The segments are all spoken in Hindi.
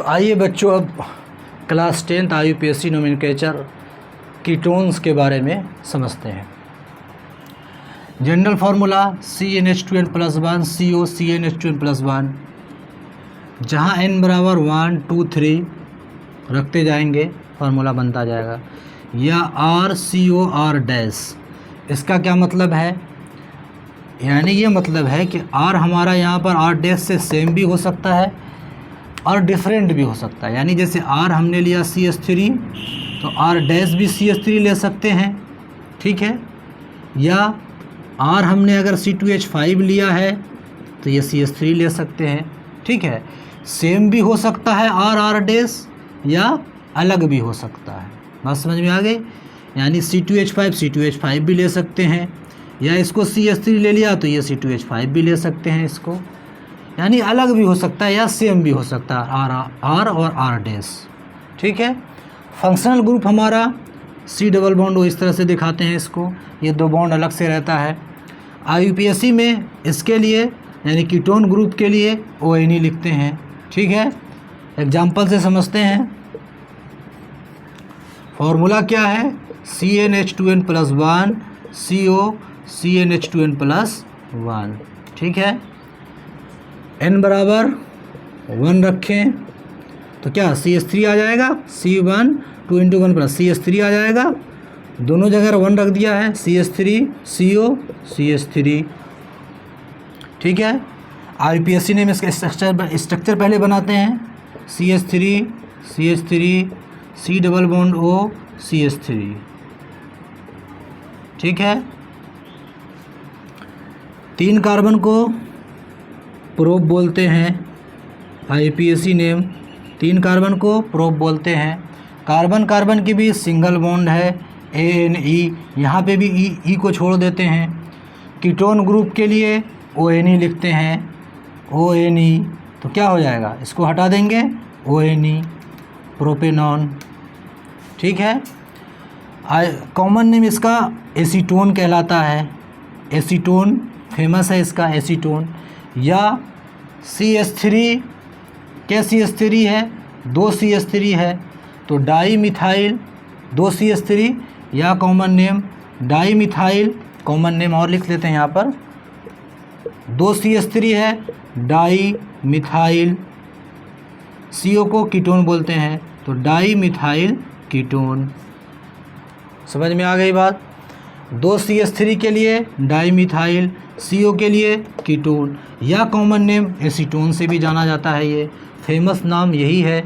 तो आइए बच्चों, अब class 10th IUPAC nomenclature ketones के बारे में समझते हैं। जनरल फार्मूला CnH2n+1 COCnH2n+1, जहाँ n बराबर 1 2 3 रखते जाएंगे फार्मूला बनता जाएगा, या RCOR डैश। इसका क्या मतलब है? यानी ये मतलब है कि R हमारा यहाँ पर R डैश से सेम भी हो सकता है और डिफरेंट भी हो सकता है। यानी जैसे R हमने लिया CH3 तो R डैश भी CH3 ले सकते हैं, ठीक है। या R हमने अगर C2H5 लिया है तो ये CH3 ले सकते हैं, ठीक है। सेम भी हो सकता है R डैश या अलग भी हो सकता है। बात समझ में आ गई? यानी C2H5 भी ले सकते हैं, या इसको CH3 ले लिया तो ये C2H5 भी ले सकते हैं इसको। यानी अलग भी हो सकता है या सेम भी हो सकता है R और R डैश, ठीक है। फंक्शनल ग्रुप हमारा C डबल बॉन्ड O, इस तरह से दिखाते हैं इसको, ये दो बॉन्ड अलग से रहता है। IUPAC में इसके लिए यानी कीटोन ग्रुप के लिए ONE लिखते हैं, ठीक है। एग्जाम्पल से समझते हैं। फॉर्मूला क्या है? CnH2n+1 COCnH2n+1, ठीक है। n बराबर 1 रखें तो क्या CH3 आ जाएगा, C1 2 × 1 + CH3 आ जाएगा। दोनों जगह 1 रख दिया है, CH3 CO CH3, ठीक है। IUPAC ने इसका स्ट्रक्चर पहले बनाते हैं। CH3 C double bond O CH3, ठीक है। 3 कार्बन को प्रोप बोलते हैं। IUPAC नेम 3 कार्बन को प्रोप बोलते हैं। कार्बन कार्बन के बीच सिंगल बॉन्ड है ANE, यहाँ पे भी E को छोड़ देते हैं। कीटोन ग्रुप के लिए ONE लिखते हैं, ONE। तो क्या हो जाएगा, इसको हटा देंगे, ONE प्रोपेनॉन, ठीक है। कॉमन नेम इसका एसीटोन कहलाता है। एसीटोन फेमस है इसका, एसीटोन। या CH3, क्या CH3 है? 2 CH3 है तो डाई मिथाइल 2 CH3, या common name di methyl, common name और लिख लेते हैं यहाँ पर। 2 CH3 है, डाई मिथाइल। CO को कीटोन बोलते हैं तो डाई मिथाइल कीटोन। समझ में आ गई बात? 2 CH3 के लिए डाई मिथाइल, CO के लिए कीटोन, या कॉमन नेम एसीटोन से भी जाना जाता है। ये फेमस नाम यही है।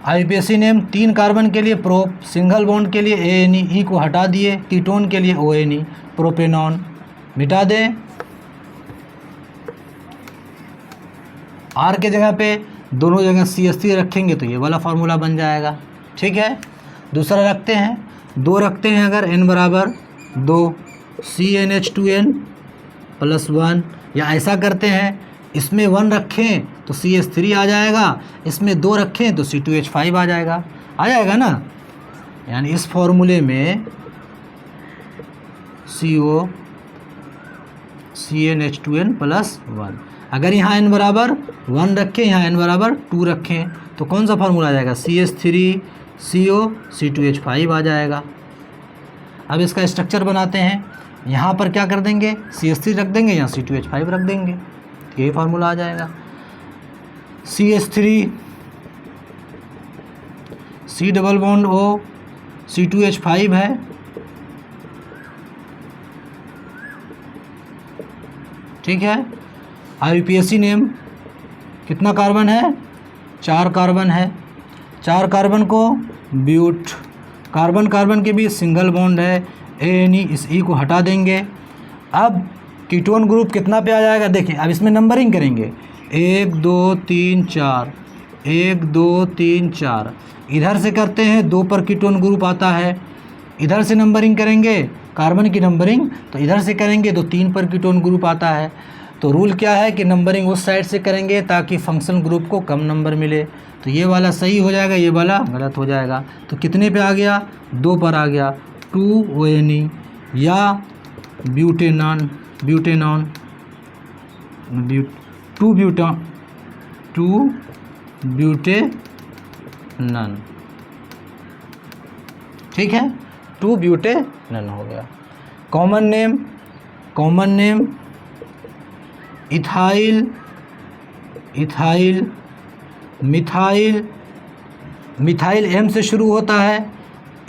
IUPAC नेम 3 कार्बन के लिए प्रोप, सिंगल बॉन्ड के लिए ANE, E को हटा दिए, कीटोन के लिए ONE प्रोपेनॉन, मिटा दें। R के जगह पे दोनों जगह CH3 रखेंगे तो ये वाला फार्मूला बन जाएगा, ठीक है। दूसरा रखते हैं, 2 रखते हैं अगर n बराबर 2 CnH2n+1, या ऐसा करते हैं इसमें 1 रखें तो CH3 आ जाएगा, इसमें 2 रखें तो C2H5 आ जाएगा ना। यानी इस फॉर्मूले में CnH2n+1, अगर यहाँ n बराबर 1 रखें, यहाँ n बराबर 2 रखें तो कौन सा फार्मूला आ जाएगा? CH3 CO C2H5 आ जाएगा। अब इसका स्ट्रक्चर बनाते हैं। यहाँ पर क्या कर देंगे, CH3 रख देंगे, यहाँ C2H5 रख देंगे, यही फार्मूला आ जाएगा। CH3 C double bond O C2H5 है, ठीक है। IUPAC नेम कितना कार्बन है? 4 कार्बन है। 4 कार्बन को ब्यूट, कार्बन कार्बन के बीच सिंगल बॉन्ड है ANE, इस E को हटा देंगे। अब कीटोन ग्रुप कितना पे आ जाएगा? देखिए अब इसमें नंबरिंग करेंगे, 1 2 3 4, 1 2 3 4। इधर से करते हैं 2 पर कीटोन ग्रुप आता है, इधर से नंबरिंग करेंगे कार्बन की नंबरिंग तो इधर से करेंगे तो 3 पर कीटोन ग्रुप आता है। तो रूल क्या है कि नंबरिंग उस साइड से करेंगे ताकि फंक्शनल ग्रुप को कम नंबर मिले। तो ये वाला सही हो जाएगा, ये वाला गलत हो जाएगा। तो कितने पे आ गया? 2 पर आ गया, 2 ONE, या ब्यूटेनॉन 2 ब्यूटा 2 ब्यूटेनन, ठीक है, 2 ब्यूटेनन हो गया। Common name ethyl, methyl M से शुरू होता है,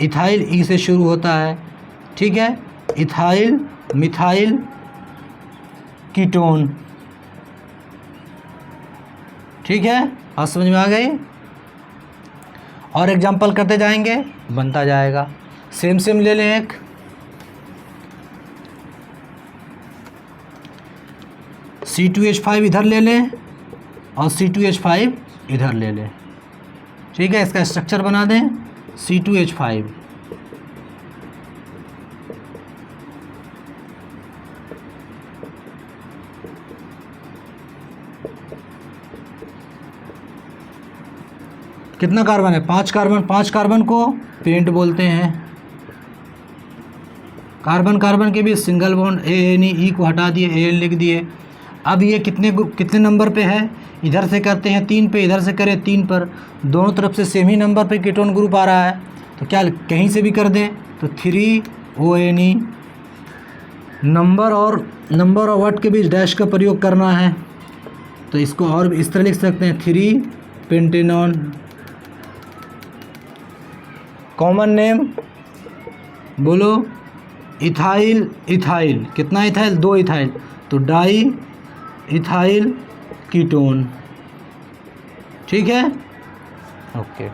इथाइल ई से शुरू होता है, ठीक है, इथाइल मिथाइल कीटोन, ठीक है, बात समझ में आ गई। और एग्जाम्पल करते जाएंगे, बनता जाएगा। सेम ले लें, एक C2H5 इधर ले लें और C2H5 इधर ले लें, ठीक है, इसका स्ट्रक्चर बना दें C2H5, कितना कार्बन है, 5 कार्बन। 5 कार्बन को पेंट बोलते हैं। कार्बन के भी सिंगल बॉन्ड ANE को हटा दिए, AL लिख दिए। अब ये कितने नंबर पे है, इधर से करते हैं 3 पे, इधर से करें 3 पर, दोनों तरफ से सेम ही नंबर पे कीटोन ग्रुप आ रहा है, तो क्या कहीं से भी कर दें तो 3ONE। नंबर और वर्ड के बीच डैश का प्रयोग करना है, तो इसको और इस तरह लिख सकते हैं 3 पेंटेनॉन। कॉमन नेम बोलो, इथाइल, कितना इथाइल, 2 इथाइल, तो डाई इथाइल कीटोन, ठीक है, ओके।